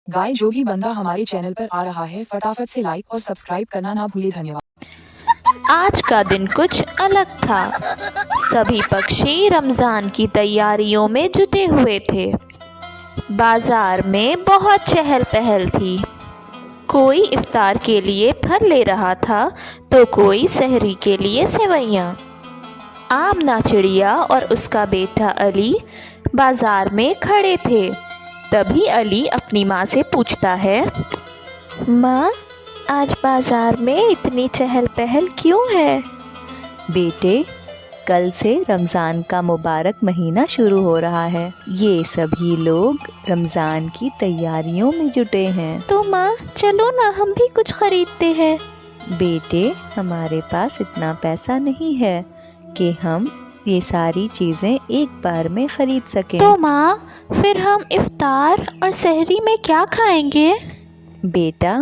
गाय जो भी बंदा हमारे चैनल पर आ रहा है फटाफट से लाइक और सब्सक्राइब करना ना भूले। धन्यवाद। आज का दिन कुछ अलग था। सभी पक्षी रमज़ान की तैयारियों में जुटे हुए थे। बाजार में बहुत चहल पहल थी। कोई इफ्तार के लिए फल ले रहा था तो कोई सहरी के लिए सेवइयाँ। आमना चिड़िया और उसका बेटा अली बाजार में खड़े थे। तभी अली अपनी माँ से पूछता है, माँ, आज बाजार में इतनी चहल पहल क्यों है? बेटे, कल से रमज़ान का मुबारक महीना शुरू हो रहा है। ये सभी लोग रमज़ान की तैयारियों में जुटे हैं। तो माँ, चलो ना हम भी कुछ खरीदते हैं। बेटे, हमारे पास इतना पैसा नहीं है कि हम ये सारी चीज़ें एक बार में ख़रीद सकें। तो माँ, फिर हम इफ्तार और सहरी में क्या खाएंगे? बेटा,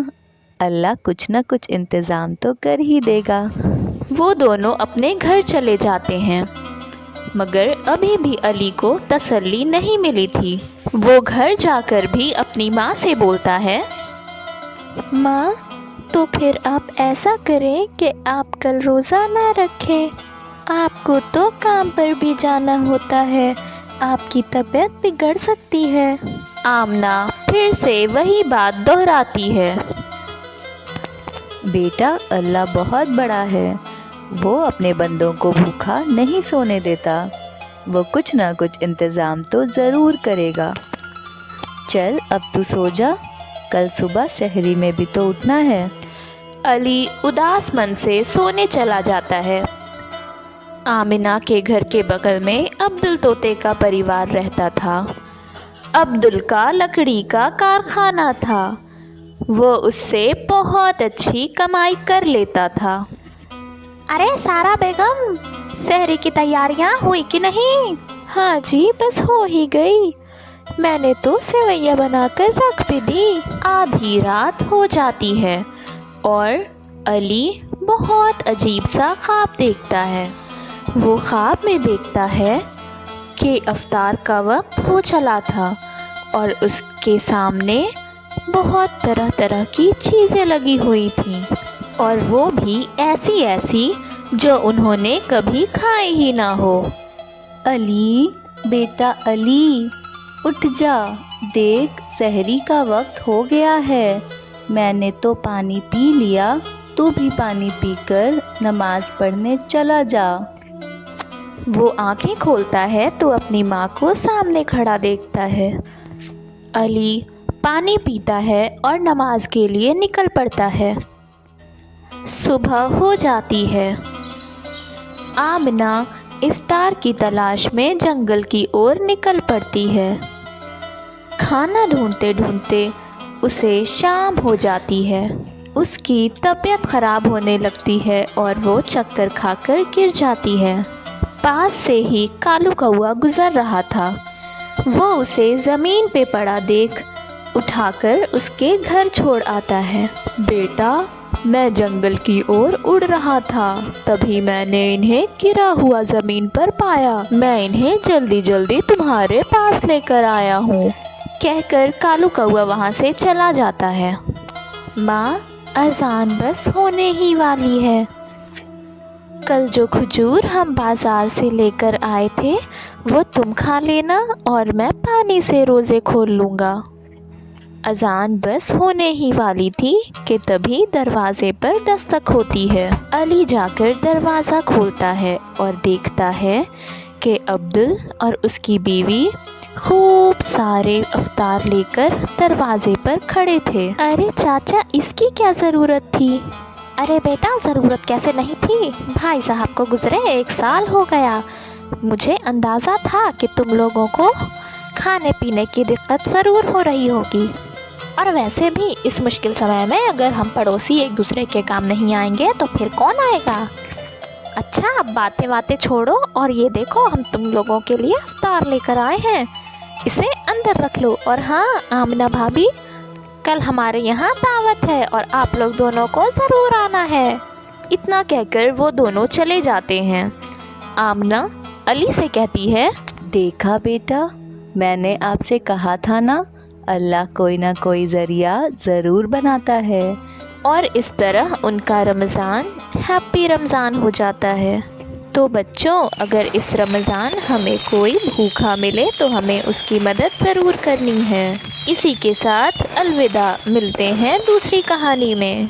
अल्लाह कुछ न कुछ इंतज़ाम तो कर ही देगा। वो दोनों अपने घर चले जाते हैं, मगर अभी भी अली को तसल्ली नहीं मिली थी। वो घर जाकर भी अपनी माँ से बोलता है, माँ, तो फिर आप ऐसा करें कि आप कल रोज़ा ना रखें। आपको तो काम पर भी जाना होता है, आपकी तबीयत बिगड़ सकती है। आमना फिर से वही बात दोहराती है। बेटा, अल्लाह बहुत बड़ा है। वो अपने बंदों को भूखा नहीं सोने देता। वो कुछ ना कुछ इंतज़ाम तो ज़रूर करेगा। चल अब तू सो जा, कल सुबह सहरी में भी तो उठना है। अली उदास मन से सोने चला जाता है। आमिना के घर के बगल में अब्दुल तोते का परिवार रहता था। अब्दुल का लकड़ी का कारखाना था। वो उससे बहुत अच्छी कमाई कर लेता था। अरे सारा बेगम, सहरी की तैयारियां हुई कि नहीं? हाँ जी, बस हो ही गई। मैंने तो सेवइयां बनाकर रख भी दी। आधी रात हो जाती है और अली बहुत अजीब सा ख्वाब देखता है। वो ख्वाब में देखता है कि इफ्तार का वक्त हो चला था और उसके सामने बहुत तरह तरह की चीज़ें लगी हुई थीं, और वो भी ऐसी ऐसी जो उन्होंने कभी खाई ही ना हो। अली, बेटा अली, उठ जा। देख, सहरी का वक्त हो गया है। मैंने तो पानी पी लिया, तू भी पानी पीकर नमाज पढ़ने चला जा। वो आंखें खोलता है तो अपनी माँ को सामने खड़ा देखता है। अली पानी पीता है और नमाज के लिए निकल पड़ता है। सुबह हो जाती है। आमना इफ्तार की तलाश में जंगल की ओर निकल पड़ती है। खाना ढूंढते ढूंढते उसे शाम हो जाती है। उसकी तबीयत ख़राब होने लगती है और वो चक्कर खाकर गिर जाती है। पास से ही कालू कौआ गुज़र रहा था। वो उसे ज़मीन पे पड़ा देख उठाकर उसके घर छोड़ आता है। बेटा, मैं जंगल की ओर उड़ रहा था, तभी मैंने इन्हें गिरा हुआ ज़मीन पर पाया। मैं इन्हें जल्दी जल्दी तुम्हारे पास लेकर आया हूँ, कहकर कालू कौआ वहाँ से चला जाता है। माँ, अज़ान बस होने ही वाली है। कल जो खजूर हम बाज़ार से लेकर आए थे वो तुम खा लेना और मैं पानी से रोज़े खोल लूँगा। अज़ान बस होने ही वाली थी कि तभी दरवाज़े पर दस्तक होती है। अली जाकर दरवाज़ा खोलता है और देखता है कि अब्दुल और उसकी बीवी खूब सारे इफ्तार लेकर दरवाज़े पर खड़े थे। अरे चाचा, इसकी क्या ज़रूरत थी? अरे बेटा, ज़रूरत कैसे नहीं थी? भाई साहब को गुज़रे 1 साल हो गया। मुझे अंदाज़ा था कि तुम लोगों को खाने पीने की दिक्कत ज़रूर हो रही होगी, और वैसे भी इस मुश्किल समय में अगर हम पड़ोसी एक दूसरे के काम नहीं आएंगे तो फिर कौन आएगा? अच्छा, अब बातें बातें छोड़ो और ये देखो, हम तुम लोगों के लिए इफ्तार लेकर आए हैं। इसे अंदर रख लो। और हाँ आमिना भाभी, कल हमारे यहाँ दावत है और आप लोग दोनों को ज़रूर आना है। इतना कहकर वो दोनों चले जाते हैं। आमना अली से कहती है, देखा बेटा, मैंने आपसे कहा था ना, अल्लाह कोई ना कोई ज़रिया ज़रूर बनाता है। और इस तरह उनका रमज़ान हैप्पी रमज़ान हो जाता है। तो बच्चों, अगर इस रमज़ान हमें कोई भूखा मिले तो हमें उसकी मदद ज़रूर करनी है। इसी के साथ अलविदा, मिलते हैं दूसरी कहानी में।